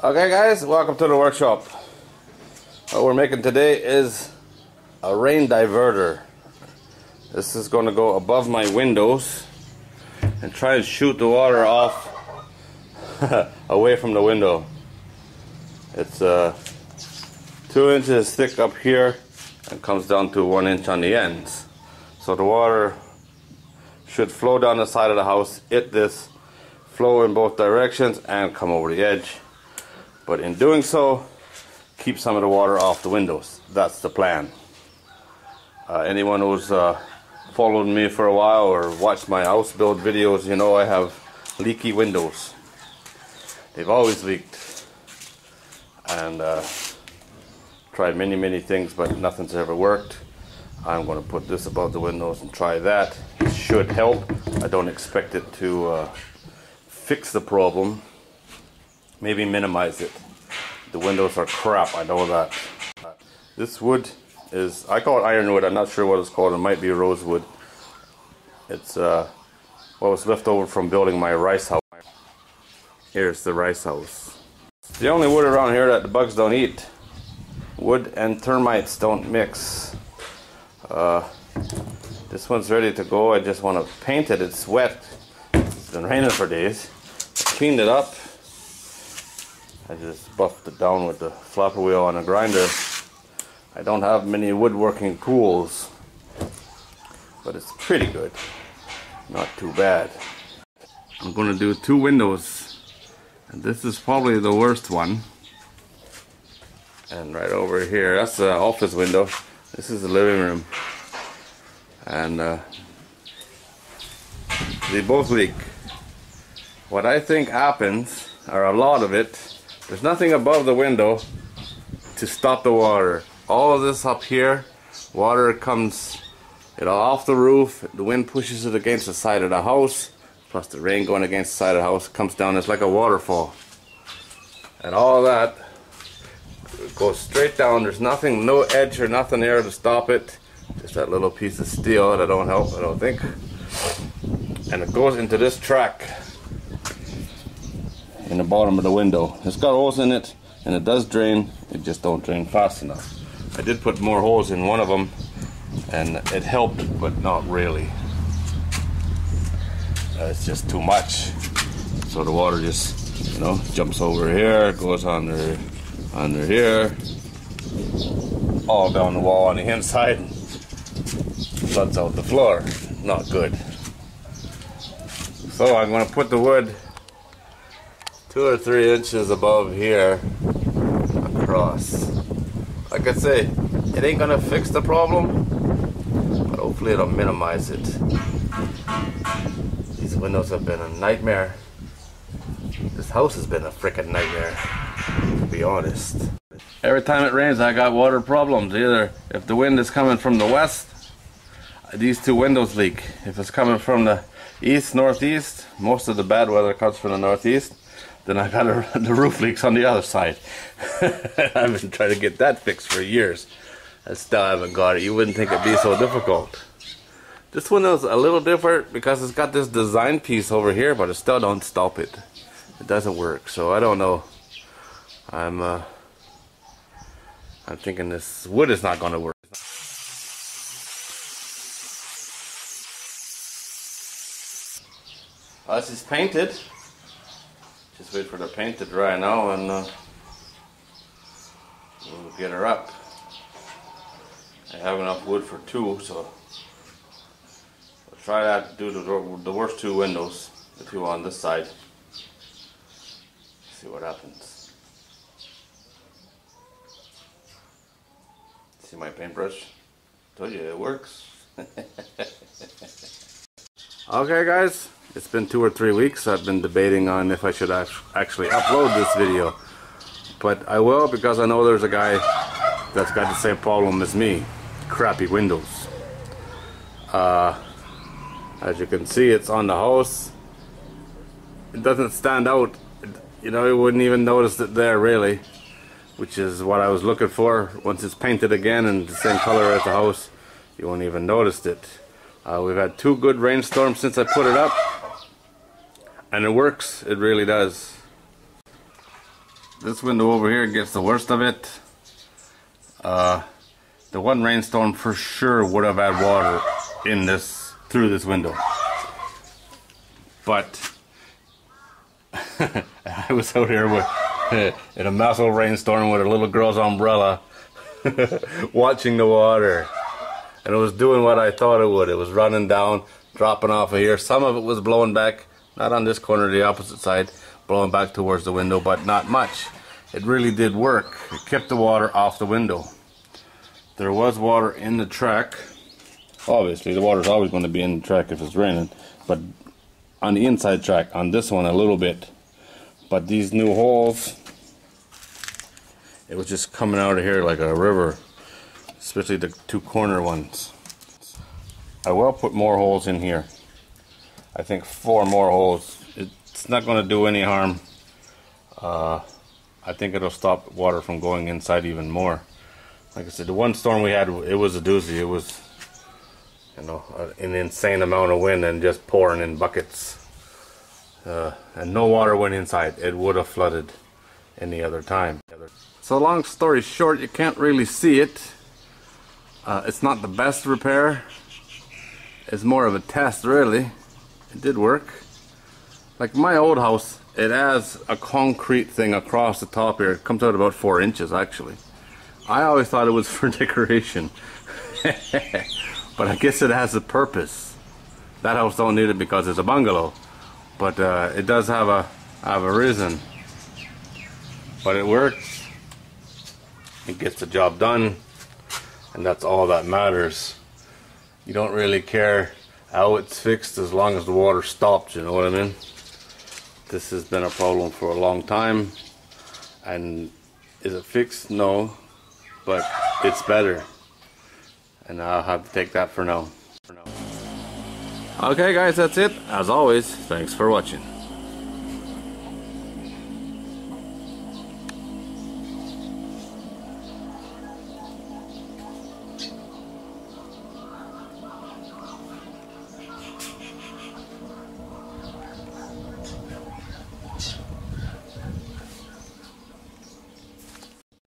Okay guys, welcome to the workshop. What we're making today is a rain diverter. This is going to go above my windows and try and shoot the water off away from the window. It's 2 inches thick up here and comes down to 1 inch on the ends. So the water should flow down the side of the house, hit this, flow in both directions and come over the edge. But in doing so, keep some of the water off the windows. That's the plan. Anyone who's followed me for a while or watched my house build videos, you know I have leaky windows. They've always leaked. And tried many things, but nothing's ever worked. I'm going to put this above the windows and try that. It should help. I don't expect it to fix the problem. Maybe minimize it. The windows are crap, I know that. This wood is, I call it ironwood, I'm not sure what it's called, it might be rosewood. It's what was left over from building my rice house. Here's the rice house. It's the only wood around here that the bugs don't eat. Wood and termites don't mix. This one's ready to go. I just want to paint it. It's wet. It's been raining for days. I cleaned it up. I just buffed it down with the flopper wheel on a grinder. I don't have many woodworking tools, but it's pretty good. Not too bad. I'm going to do 2 windows, and this is probably the worst one. And right over here, that's the office window. This is the living room. And they both leak. What I think happens, or a lot of it, there's nothing above the window to stop the water. All of this up here, water comes off the roof, the wind pushes it against the side of the house, plus the rain going against the side of the house, comes down, it's like a waterfall. And all that goes straight down. There's nothing, no edge or nothing there to stop it. Just that little piece of steel that don't help, I don't think. And it goes into this track in the bottom of the window. It's got holes in it, and it does drain. It just don't drain fast enough. I did put more holes in one of them, and it helped, but not really. It's just too much. So the water just, you know, jumps over here, goes under here, all down the wall on the inside, and floods out the floor. Not good. So I'm going to put the wood 2 or 3 inches above here across. Like I say, it ain't going to fix the problem, but hopefully it'll minimize it. These windows have been a nightmare. This house has been a freaking nightmare, to be honest. Every time it rains, I got water problems. Either if the wind is coming from the west, these 2 windows leak. If it's coming from the east, northeast, most of the bad weather comes from the northeast, then I got the roof leaks on the other side. I've been trying to get that fixed for years. I still haven't got it. You wouldn't think it'd be so difficult. This one is a little different because it's got this design piece over here, but it still don't stop it. It doesn't work, so I don't know. I'm thinking this wood is not going to work. This is painted. Just wait for the paint to dry now, and we'll get her up. I have enough wood for 2, so we'll try that. Do the worst 2 windows, the 2 on this side. See what happens. See my paintbrush? Told you it works. Okay guys, it's been 2 or 3 weeks. I've been debating on if I should actually upload this video, but I will, because I know there's a guy that's got the same problem as me. Crappy windows. As you can see, it's on the house. It doesn't stand out. You know, you wouldn't even notice it there really, which is what I was looking for. Once it's painted again and the same color as the house, you won't even notice it. We've had 2 good rainstorms since I put it up, and it works. It really does. This window over here gets the worst of it. The one rainstorm for sure would have had water in this, through this window. But I was out here with in a massive rainstorm with a little girl's umbrella watching the water, and it was doing what I thought it would. It was running down, dropping off of here. Some of it was blowing back, not on this corner, the opposite side, blowing back towards the window, but not much. It really did work. It kept the water off the window. There was water in the track. Obviously the water's always going to be in the track if it's raining, but on the inside track, on this one a little bit. But these new holes, it was just coming out of here like a river, especially the two corner ones. I will put more holes in here. I think 4 more holes. It's not going to do any harm. I think it'll stop water from going inside even more. Like I said, the one storm we had, it was a doozy. It was, you know, an insane amount of wind and just pouring in buckets. And no water went inside. It would have flooded any other time. So long story short, you can't really see it. It's not the best repair. It's more of a test, really. It did work. Like my old house, it has a concrete thing across the top here. It comes out about 4 inches actually. I always thought it was for decoration. But I guess it has a purpose. That house don't need it because it's a bungalow. But it does have a reason. But it works. It gets the job done. And that's all that matters. You don't really care how it's fixed as long as the water stops, you know what I mean? This has been a problem for a long time. And is it fixed? No. But it's better. And I'll have to take that for now. Okay guys, that's it. As always, thanks for watching.